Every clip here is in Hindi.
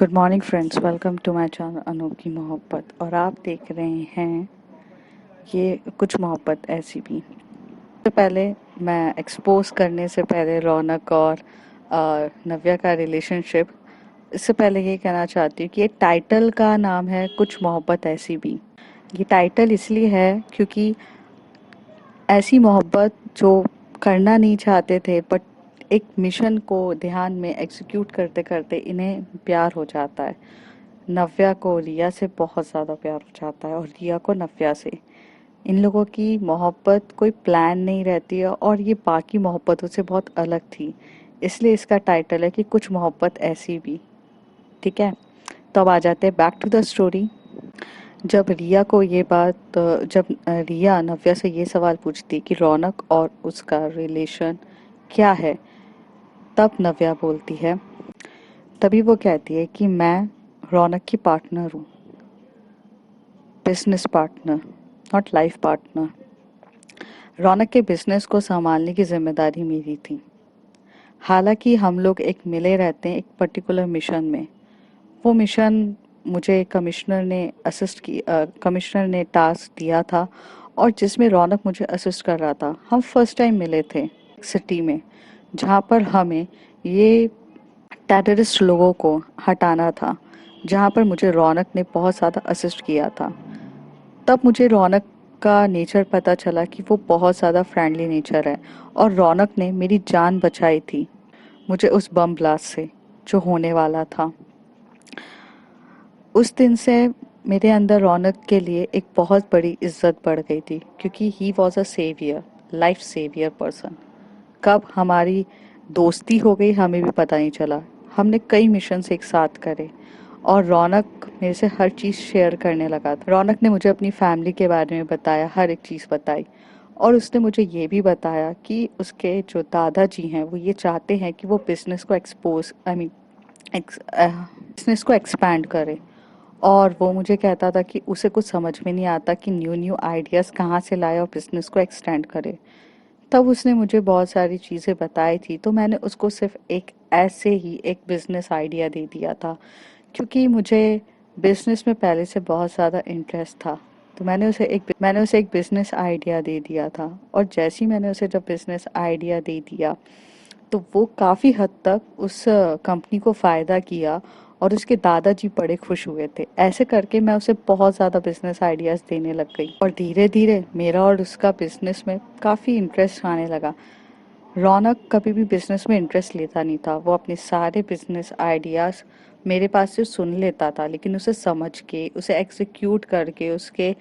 Good morning friends, welcome to my channel Anoop की मोहब्बत। और आप देख रहे हैं ये कुछ मोहब्बत ऐसी भी। तो पहले मैं एक्सपोज करने से पहले रौनक और नव्या का रिलेशनशिप, इससे पहले ये कहना चाहती हूँ कि ये टाइटल का नाम है कुछ मोहब्बत ऐसी भी। ये टाइटल इसलिए है क्योंकि ऐसी मोहब्बत जो करना नहीं चाहते थे बट एक मिशन को ध्यान में एग्जीक्यूट करते करते इन्हें प्यार हो जाता है। नव्या को रिया से बहुत ज़्यादा प्यार हो जाता है और रिया को नव्या से। इन लोगों की मोहब्बत कोई प्लान नहीं रहती है और ये बाकी मोहब्बतों से बहुत अलग थी। इसलिए इसका टाइटल है कि कुछ मोहब्बत ऐसी भी। ठीक है, तो अब आ जाते हैं बैक टू द स्टोरी। जब रिया नव्या से ये सवाल पूछती कि रौनक और उसका रिलेशन क्या है, तब नव्या बोलती है, तभी वो कहती है कि मैं रौनक की पार्टनर हूँ, business partner, not life partner. Raunak के बिजनेस को संभालने की जिम्मेदारी मेरी थी। हालांकि हम लोग एक मिले रहते हैं एक पर्टिकुलर मिशन में। वो मिशन मुझे कमिश्नर ने टास्क दिया था और जिसमें रौनक मुझे असिस्ट कर रहा था। हम फर्स्ट टाइम मिले थे सिटी में, जहाँ पर हमें ये टेररिस्ट लोगों को हटाना था, जहाँ पर मुझे रौनक ने बहुत ज़्यादा असिस्ट किया था। तब मुझे रौनक का नेचर पता चला कि वो बहुत ज़्यादा फ्रेंडली नेचर है और रौनक ने मेरी जान बचाई थी मुझे उस बम ब्लास्ट से जो होने वाला था। उस दिन से मेरे अंदर रौनक के लिए एक बहुत बड़ी इज्जत बढ़ गई थी क्योंकि he was a saviour, life saviour person. कब हमारी दोस्ती हो गई हमें भी पता नहीं चला। हमने कई मिशंस एक साथ करे और रौनक मेरे से हर चीज़ शेयर करने लगा था। रौनक ने मुझे अपनी फैमिली के बारे में बताया, हर एक चीज़ बताई। और उसने मुझे ये भी बताया कि उसके जो दादाजी हैं वो ये चाहते हैं कि वो बिजनेस को बिजनेस को एक्सपैंड करे। और वो मुझे कहता था कि उसे कुछ समझ में नहीं आता कि न्यू न्यू आइडियाज़ कहाँ से लाए और बिजनेस को एक्सटेंड करे। तब उसने मुझे बहुत सारी चीज़ें बताई थी, तो मैंने उसको सिर्फ एक ऐसे ही एक बिजनेस आइडिया दे दिया था क्योंकि मुझे बिजनेस में पहले से बहुत ज़्यादा इंटरेस्ट था। तो मैंने उसे एक बिजनेस आइडिया दे दिया था और जैसे ही मैंने उसे जब बिजनेस आइडिया दे दिया तो वो काफ़ी हद तक उस कंपनी को फ़ायदा किया और उसके दादाजी बड़े खुश हुए थे। ऐसे करके मैं उसे बहुत ज़्यादा बिजनेस आइडियाज़ देने लग गई और धीरे धीरे मेरा और उसका बिजनेस में काफ़ी इंटरेस्ट आने लगा। रौनक कभी भी बिजनेस में इंटरेस्ट लेता नहीं था। वो अपने सारे बिजनेस आइडियाज़ मेरे पास से सुन लेता था, लेकिन उसे समझ के उसे एग्जीक्यूट करके उसके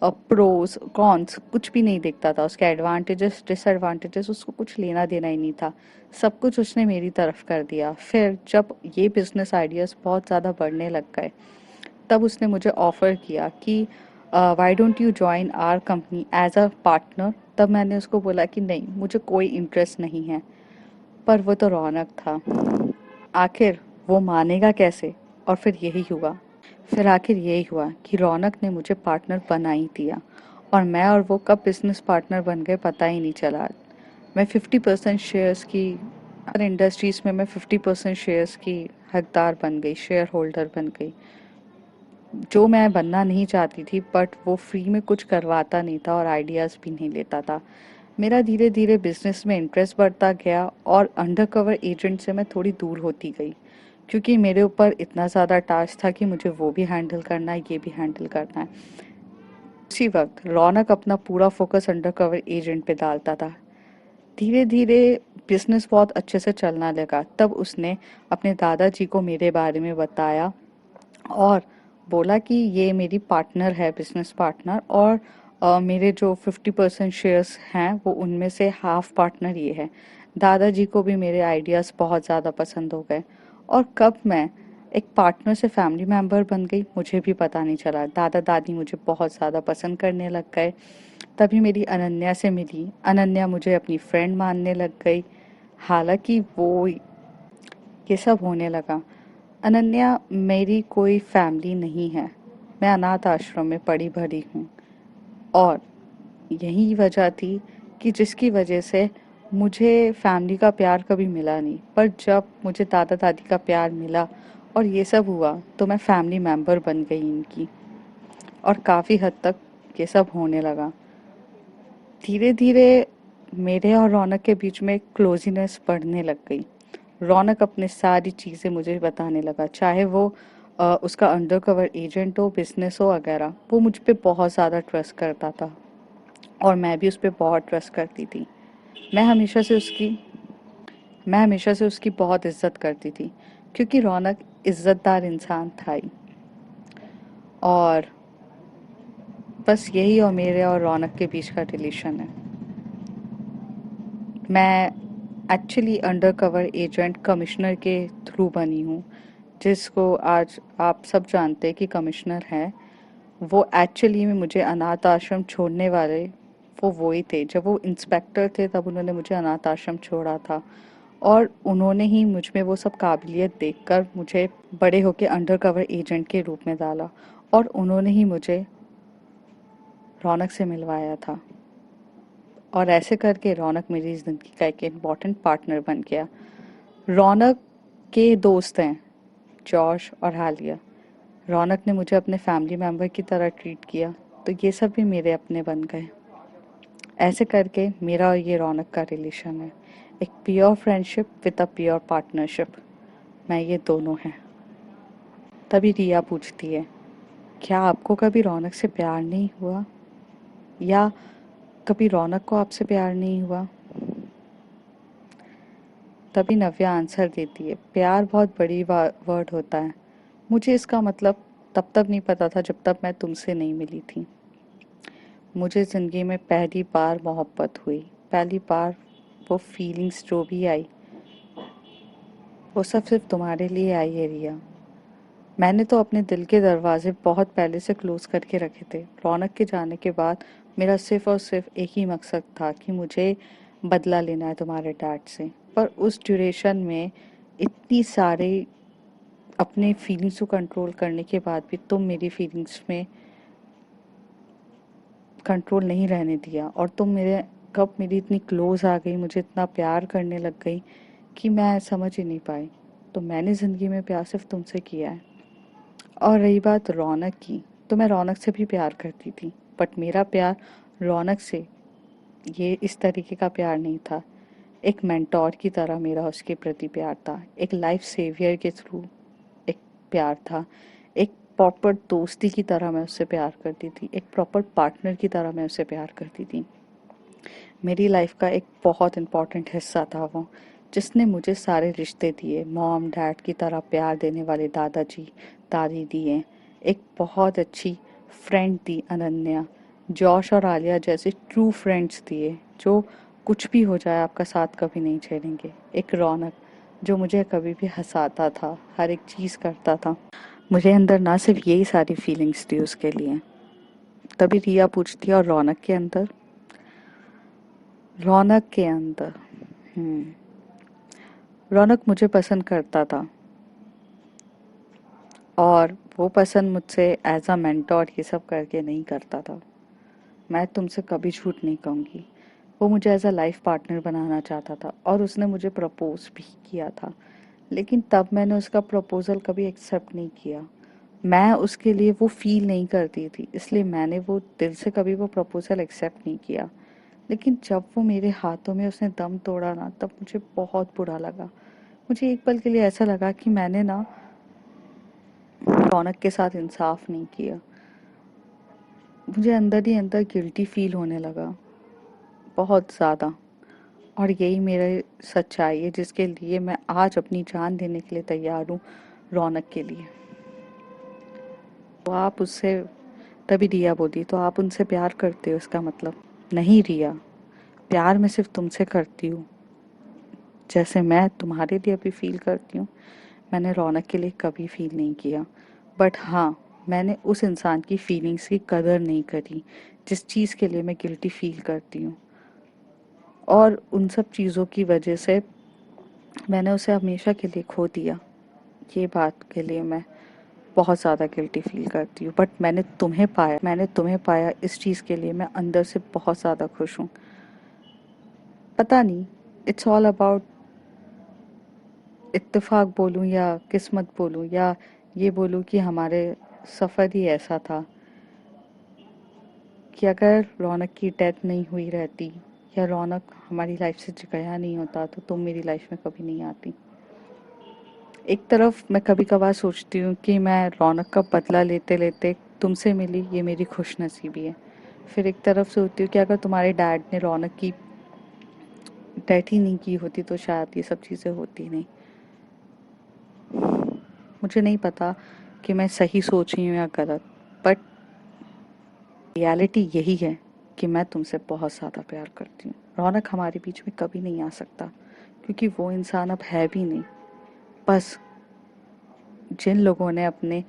प्रोज कॉन्स कुछ भी नहीं देखता था। उसके एडवांटेजेस डिसएडवांटेजेस उसको कुछ लेना देना ही नहीं था। सब कुछ उसने मेरी तरफ कर दिया। फिर जब ये बिजनेस आइडियाज़ बहुत ज़्यादा बढ़ने लग गए तब उसने मुझे ऑफ़र किया कि why don't you join our company as a partner. तब मैंने उसको बोला कि नहीं, मुझे कोई इंटरेस्ट नहीं है। पर वो तो रौनक था, आखिर वो मानेगा कैसे। और फिर आखिर यही हुआ कि रौनक ने मुझे पार्टनर बना ही दिया और मैं और वो कब बिजनेस पार्टनर बन गए पता ही नहीं चला। मैं 50% शेयर्स की इंडस्ट्रीज़ में मैं 50% शेयर्स की हकदार बन गई, शेयर होल्डर बन गई, जो मैं बनना नहीं चाहती थी। बट वो फ्री में कुछ करवाता नहीं था और आइडियाज़ भी नहीं लेता था। मेरा धीरे धीरे बिजनेस में इंटरेस्ट बढ़ता गया और अंडरकवर एजेंट से मैं थोड़ी दूर होती गई क्योंकि मेरे ऊपर इतना ज़्यादा टास्क था कि मुझे वो भी हैंडल करना है, ये भी हैंडल करना है। उसी वक्त रौनक अपना पूरा फोकस अंडरकवर एजेंट पे डालता था। धीरे धीरे बिजनेस बहुत अच्छे से चलना लगा। तब उसने अपने दादाजी को मेरे बारे में बताया और बोला कि ये मेरी पार्टनर है, बिजनेस पार्टनर। और मेरे जो 50% शेयर्स हैं वो उनमें से हाफ पार्टनर ये है। दादाजी को भी मेरे आइडियाज़ बहुत ज़्यादा पसंद हो गए और कब मैं एक पार्टनर से फैमिली मेंबर बन गई मुझे भी पता नहीं चला। दादा दादी मुझे बहुत ज़्यादा पसंद करने लग गए। तभी मेरी अनन्या से मिली। अनन्या मुझे अपनी फ्रेंड मानने लग गई। हालांकि वो ये सब होने लगा। अनन्या मेरी कोई फैमिली नहीं है। मैं अनाथ आश्रम में पड़ी भरी हूँ और यही वजह थी कि जिसकी वजह से मुझे फैमिली का प्यार कभी मिला नहीं। पर जब मुझे दादा दादी का प्यार मिला और ये सब हुआ तो मैं फैमिली मेंबर बन गई इनकी, और काफ़ी हद तक ये सब होने लगा। धीरे धीरे मेरे और रौनक के बीच में क्लोजीनेस बढ़ने लग गई। रौनक अपनी सारी चीज़ें मुझे बताने लगा, चाहे वो उसका अंडरकवर एजेंट हो, बिजनेस हो वगैरह। वो मुझ पे बहुत ज़्यादा ट्रस्ट करता था और मैं भी उस पे बहुत ट्रस्ट करती थी। मैं हमेशा से उसकी मैं हमेशा से उसकी बहुत इज्जत करती थी, क्योंकि रौनक इज्जतदार इंसान था ही। और बस यही और मेरे और रौनक के बीच का रिलेशन है। मैं actually under cover agent commissioner के थ्रू बनी हूँ, जिसको आज आप सब जानते हैं कि कमिश्नर हैं। वो एक्चुअली में मुझे अनाथ आश्रम छोड़ने वाले वो ही थे। जब वो इंस्पेक्टर थे तब उन्होंने मुझे अनाथ आश्रम छोड़ा था, और उन्होंने ही मुझ में वो सब काबिलियत देखकर मुझे बड़े होके अंडर कवर एजेंट के रूप में डाला, और उन्होंने ही मुझे रौनक से मिलवाया था। और ऐसे करके रौनक मेरी ज़िंदगी का एक इम्पॉर्टेंट पार्टनर बन गया। रौनक के दोस्त हैं जॉश और हालिया। रौनक ने मुझे अपने फैमिली मेम्बर की तरह ट्रीट किया, तो ये सब भी मेरे अपने बन गए। ऐसे करके मेरा और ये रौनक का रिलेशन है, एक pure friendship with a pure partnership. मैं ये दोनों हैं। तभी रिया पूछती है, क्या आपको कभी रौनक से प्यार नहीं हुआ, या कभी रौनक को आपसे प्यार नहीं हुआ? तभी नव्या आंसर देती है, प्यार बहुत बड़ी वर्ड होता है। मुझे इसका मतलब तब तक नहीं पता था जब तक मैं तुमसे नहीं मिली थी। मुझे ज़िंदगी में पहली बार मोहब्बत हुई। पहली बार वो फीलिंग्स जो भी आई, वो सब सिर्फ तुम्हारे लिए आई है रिया। मैंने तो अपने दिल के दरवाजे बहुत पहले से क्लोज करके रखे थे। रौनक के जाने के बाद मेरा सिर्फ और सिर्फ एक ही मकसद था कि मुझे बदला लेना है तुम्हारे डैड से। पर उस ड्यूरेशन में इतनी सारे अपने फीलिंग्स को कंट्रोल करने के बाद भी तुम मेरी फीलिंग्स में कंट्रोल नहीं रहने दिया, और तुम मेरे कब मेरी इतनी क्लोज आ गई, मुझे इतना प्यार करने लग गई कि मैं समझ ही नहीं पाई। तो मैंने ज़िंदगी में प्यार सिर्फ तुमसे किया है। और रही बात रौनक की, तो मैं रौनक से भी प्यार करती थी, बट मेरा प्यार रौनक से ये इस तरीके का प्यार नहीं था। एक मेंटोर की तरह मेरा उसके प्रति प्यार था, एक लाइफ सेवियर के थ्रू एक प्यार था, एक प्रॉपर दोस्ती की तरह मैं उससे प्यार करती थी, एक प्रॉपर पार्टनर की तरह मैं उससे प्यार करती थी। मेरी लाइफ का एक बहुत इम्पोर्टेंट हिस्सा था वो, जिसने मुझे सारे रिश्ते दिए। मॉम डैड की तरह प्यार देने वाले दादाजी दादी दिए, एक बहुत अच्छी फ्रेंड दी अनन्या, जॉश और आलिया जैसे ट्रू फ्रेंड्स दिए, जो कुछ भी हो जाए आपका साथ कभी नहीं छोड़ेंगे। एक रौनक जो मुझे कभी भी हंसाता था, हर एक चीज़ करता था। मुझे अंदर ना सिर्फ यही सारी फीलिंग्स थी उसके लिए। तभी रिया पूछती है, और रौनक के अंदर? रौनक के अंदर रौनक मुझे पसंद करता था, और वो पसंद मुझसे एज अ मेंटोर ये सब करके नहीं करता था। मैं तुमसे कभी झूठ नहीं कहूँगी। वो मुझे एज अ लाइफ पार्टनर बनाना चाहता था, और उसने मुझे प्रपोज भी किया था। लेकिन तब मैंने उसका प्रपोजल कभी एक्सेप्ट नहीं किया। मैं उसके लिए वो फील नहीं करती थी, इसलिए मैंने वो दिल से कभी वो प्रपोजल एक्सेप्ट नहीं किया। लेकिन जब वो मेरे हाथों में उसने दम तोड़ा ना, तब मुझे बहुत बुरा लगा। मुझे एक पल के लिए ऐसा लगा कि मैंने ना रौनक के साथ इंसाफ नहीं किया। मुझे अंदर ही अंदर गिल्टी फील होने लगा, बहुत ज़्यादा। और यही मेरी सच्चाई है, जिसके लिए मैं आज अपनी जान देने के लिए तैयार हूँ, रौनक के लिए। तो आप उससे तभी रिया बोली, तो आप उनसे प्यार करते हो इसका मतलब? नहीं रिया, प्यार मैं सिर्फ तुमसे करती हूँ, जैसे मैं तुम्हारे लिए अभी फील करती हूँ। मैंने रौनक के लिए कभी फील नहीं किया। बट हाँ, मैंने उस इंसान की फीलिंग्स की कदर नहीं करी जिस चीज़ के लिए मैं गिल्टी फील करती हूँ, और उन सब चीज़ों की वजह से मैंने उसे हमेशा के लिए खो दिया। ये बात के लिए मैं बहुत ज़्यादा गिल्टी फील करती हूँ। बट मैंने तुम्हें पाया, इस चीज़ के लिए मैं अंदर से बहुत ज़्यादा खुश हूँ। पता नहीं, इट्स ऑल अबाउट इत्तेफाक बोलूं या किस्मत बोलूं या ये बोलूं कि हमारे सफ़र ही ऐसा था कि अगर रौनक की डेथ नहीं हुई रहती या रौनक हमारी लाइफ से गया नहीं होता तो तुम मेरी लाइफ में कभी नहीं आती। एक तरफ मैं कभी कभार सोचती हूँ कि मैं रौनक का बदला लेते लेते तुमसे मिली, ये मेरी खुशनसीबी है। फिर एक तरफ सोचती हूँ कि अगर तुम्हारे डैड ने रौनक की डेथ ही नहीं की होती तो शायद ये सब चीज़ें होती नहीं। मुझे नहीं पता कि मैं सही सोच रही हूँ या गलत, बट रियलिटी यही है कि मैं तुमसे बहुत ज़्यादा प्यार करती हूँ। रौनक हमारे बीच में कभी नहीं आ सकता क्योंकि वो इंसान अब है भी नहीं। बस जिन लोगों ने अपने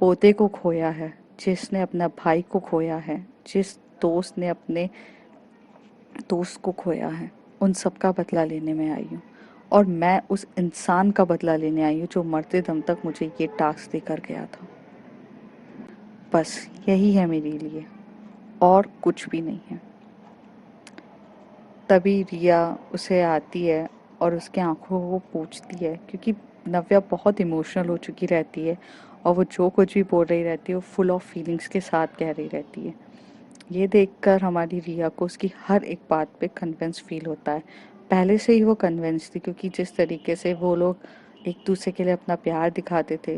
पोते को खोया है, जिसने अपना भाई को खोया है, जिस दोस्त ने अपने दोस्त को खोया है, उन सब का बदला लेने में आई हूँ। और मैं उस इंसान का बदला लेने आई हूँ जो मरते दम तक मुझे ये टास्क देकर गया था। बस यही है मेरे लिए, और कुछ भी नहीं है। तभी रिया उसे आती है और उसके आंखों को वो पूछती है, क्योंकि नव्या बहुत इमोशनल हो चुकी रहती है और वो जो कुछ भी बोल रही रहती है वो फुल ऑफ फीलिंग्स के साथ कह रही रहती है। ये देखकर हमारी रिया को उसकी हर एक बात पे कन्विंस फील होता है। पहले से ही वो कन्विंस थी, क्योंकि जिस तरीके से वो लोग एक दूसरे के लिए अपना प्यार दिखाते थे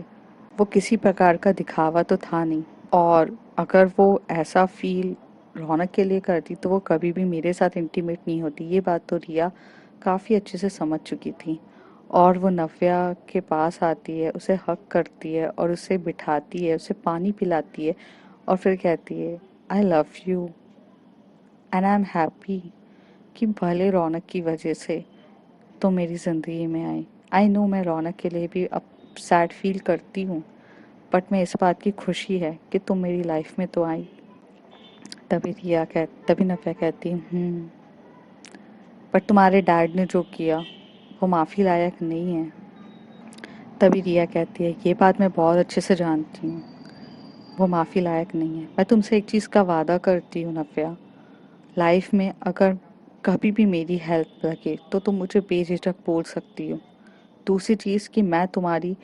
वो किसी प्रकार का दिखावा तो था नहीं। और अगर वो ऐसा फील रौनक के लिए करती तो वो कभी भी मेरे साथ इंटीमेट नहीं होती। ये बात तो रिया काफ़ी अच्छे से समझ चुकी थी। और वो नव्या के पास आती है, उसे हक करती है और उसे बिठाती है, उसे पानी पिलाती है और फिर कहती है I love you and I am happy कि भले रौनक की वजह से तुम मेरी ज़िंदगी में आई। आई नो मैं रौनक के लिए भी अब सैड फील करती हूँ, बट मैं इस बात की खुशी है कि तुम मेरी लाइफ में तो आई। तभी नव्या कहती बट तुम्हारे डैड ने जो किया वो माफ़ी लायक नहीं है। तभी रिया कहती है ये बात मैं बहुत अच्छे से जानती हूँ, वो माफ़ी लायक नहीं है। मैं तुमसे एक चीज़ का वादा करती हूँ नव्या, लाइफ में अगर कभी भी मेरी हेल्प लगे तो तुम मुझे बेझिझक बोल सकती हो। दूसरी चीज़ कि मैं तुम्हारी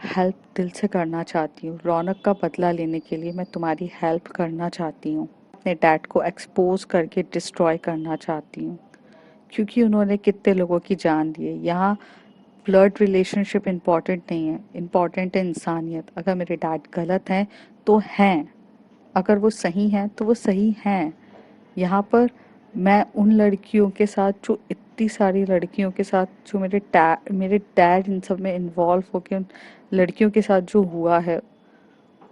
हेल्प दिल से करना चाहती हूँ। रौनक का बदला लेने के लिए मैं तुम्हारी हेल्प करना चाहती हूँ। अपने डैड को एक्सपोज करके डिस्ट्रॉय करना चाहती हूँ, क्योंकि उन्होंने कितने लोगों की जान ली है। यहाँ ब्लड रिलेशनशिप इम्पॉर्टेंट नहीं है, इम्पॉर्टेंट है इंसानियत। अगर मेरे डैड गलत हैं तो हैं, अगर वो सही हैं तो वो सही हैं। यहाँ पर मैं उन लड़कियों के साथ, जो इतनी सारी लड़कियों के साथ, जो मेरे डैड इन सब में इन्वॉल्व होके उन लड़कियों के साथ जो हुआ है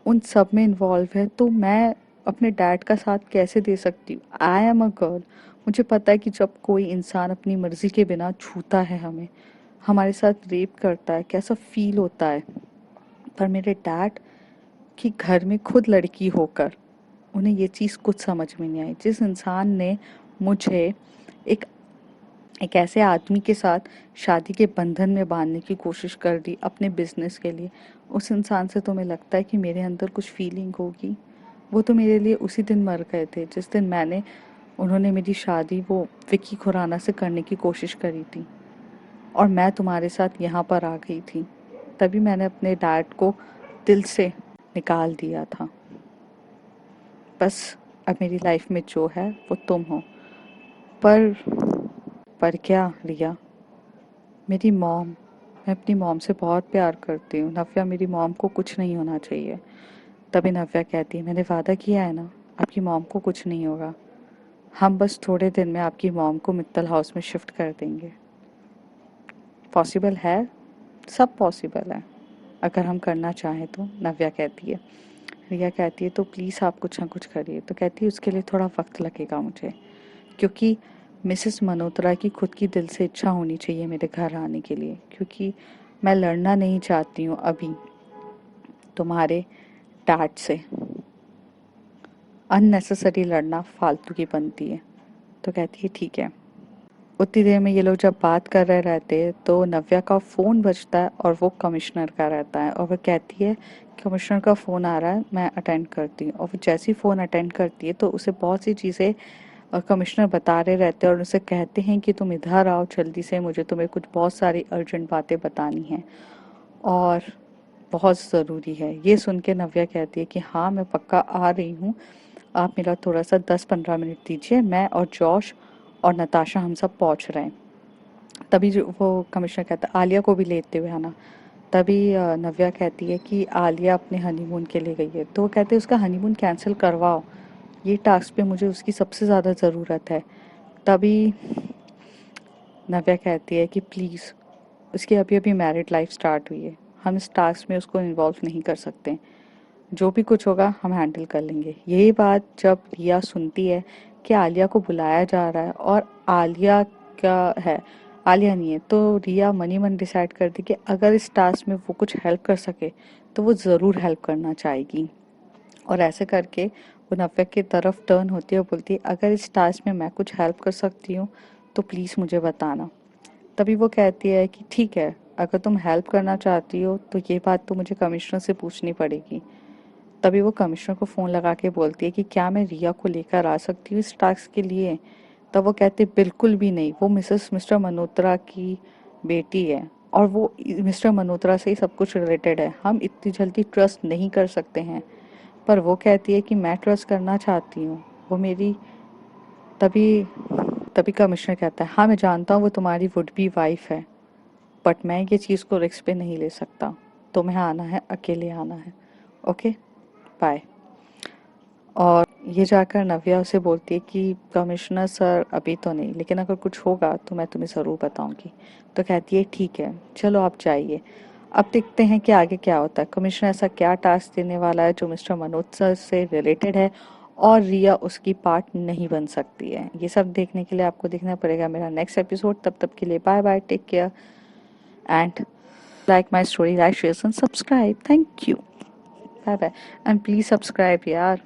उन सब में इन्वॉल्व है, तो मैं अपने डैड का साथ कैसे दे सकती हूँ। I am a girl. मुझे पता है कि जब कोई इंसान अपनी मर्जी के बिना छूता है हमें, हमारे साथ रेप करता है, कैसा फील होता है। पर मेरे डैड कि घर में खुद लड़की होकर उन्हें ये चीज़ कुछ समझ में नहीं आई। जिस इंसान ने मुझे एक एक ऐसे आदमी के साथ शादी के बंधन में बांधने की कोशिश कर दी अपने बिजनेस के लिए, उस इंसान से तुम्हें लगता है कि मेरे अंदर कुछ फीलिंग होगी? वो तो मेरे लिए उसी दिन मर गए थे जिस दिन उन्होंने मेरी शादी वो विक्की खुराना से करने की कोशिश करी थी और मैं तुम्हारे साथ यहाँ पर आ गई थी। तभी मैंने अपने डैड को दिल से निकाल दिया था। बस अब मेरी लाइफ में जो है वो तुम हो। पर पर क्या रिया, मेरी मॉम, मैं अपनी मॉम से बहुत प्यार करती हूँ नव्या, मेरी मॉम को कुछ नहीं होना चाहिए। तभी नव्या कहती है मैंने वादा किया है ना, आपकी मॉम को कुछ नहीं होगा। हम बस थोड़े दिन में आपकी मॉम को मित्तल हाउस में शिफ्ट कर देंगे। पॉसिबल है, सब पॉसिबल है अगर हम करना चाहें तो, नव्या कहती है। रिया कहती है तो प्लीज़ आप कुछ ना कुछ करिए। तो कहती है उसके लिए थोड़ा वक्त लगेगा मुझे, क्योंकि मिसेस मल्होत्रा की खुद की दिल से इच्छा होनी चाहिए मेरे घर आने के लिए, क्योंकि मैं लड़ना नहीं चाहती हूँ अभी तुम्हारे डैड से। अननेसेसरी लड़ना फालतू की बनती है। तो कहती है ठीक है। उतनी देर में ये लोग जब बात कर रहे रहते हैं तो नव्या का फ़ोन बजता है और वो कमिश्नर का रहता है और वह कहती है कमिश्नर का फ़ोन आ रहा है, मैं अटेंड करती हूँ। और वो जैसे ही फ़ोन अटेंड करती है तो उसे बहुत सी चीज़ें कमिश्नर बता रहे रहते हैं और उनसे कहते हैं कि तुम इधर आओ जल्दी से, मुझे तुम्हें कुछ बहुत सारी अर्जेंट बातें बतानी हैं और बहुत ज़रूरी है। ये सुन के नव्या कहती है कि हाँ मैं पक्का आ रही हूँ, आप मेरा थोड़ा सा 10-15 मिनट दीजिए, मैं और जॉश और नताशा हम सब पहुँच रहे हैं। तभी जो वो कमिश्नर कहता है आलिया को भी लेते हुए आना। तभी नव्या कहती है कि आलिया अपने हनीमून के लिए गई है, तो वो कहते हैं उसका हनीमून कैंसिल करवाओ, ये टास्क पे मुझे उसकी सबसे ज़्यादा ज़रूरत है। तभी नव्या कहती है कि प्लीज़, उसकी अभी अभी मैरिड लाइफ स्टार्ट हुई है, हम इस टास्क में उसको इन्वॉल्व नहीं कर सकते, जो भी कुछ होगा हम हैंडल कर लेंगे। यही बात जब रिया सुनती है कि आलिया को बुलाया जा रहा है और आलिया का है, आलिया नहीं है, तो रिया मनी मन डिसाइड करती कि अगर इस टास्क में वो कुछ हेल्प कर सके तो वो ज़रूर हेल्प करना चाहेगी। और ऐसे करके वो नव्या की तरफ टर्न होती है और बोलती है अगर इस टास्क में मैं कुछ हेल्प कर सकती हूँ तो प्लीज़ मुझे बताना। तभी वो कहती है कि ठीक है, अगर तुम हेल्प करना चाहती हो तो ये बात तो मुझे कमिश्नर से पूछनी पड़ेगी। तभी वो कमिश्नर को फ़ोन लगा के बोलती है कि क्या मैं रिया को लेकर आ सकती हूँ इस टास्क के लिए। तब वो कहते बिल्कुल भी नहीं, वो मिस्टर मल्होत्रा की बेटी है और वो मिस्टर मल्होत्रा से ही सब कुछ रिलेटेड है, हम इतनी जल्दी ट्रस्ट नहीं कर सकते हैं। पर वो कहती है कि मैं ट्रस्ट करना चाहती हूँ, वो मेरी। तभी तभी कमिश्नर कहता है हाँ मैं जानता हूँ वो तुम्हारी वुड बी वाइफ है, बट मैं ये चीज़ को रिस्क पे नहीं ले सकता, तुम्हें आना है, अकेले आना है। Okay, bye. और ये जाकर नव्या उसे बोलती है कि कमिश्नर सर अभी तो नहीं, लेकिन अगर कुछ होगा तो मैं तुम्हें ज़रूर बताऊंगी। तो कहती है ठीक है, चलो आप जाइए, अब देखते हैं कि आगे क्या होता है, कमिश्नर ऐसा क्या टास्क देने वाला है जो मिस्टर मनोज सर से रिलेटेड है और रिया उसकी पार्ट नहीं बन सकती है। ये सब देखने के लिए आपको देखना पड़ेगा मेरा नेक्स्ट एपिसोड। तब तक के लिए bye bye, take care and like my story, like share and subscribe. Thank you, bye bye and please subscribe यार।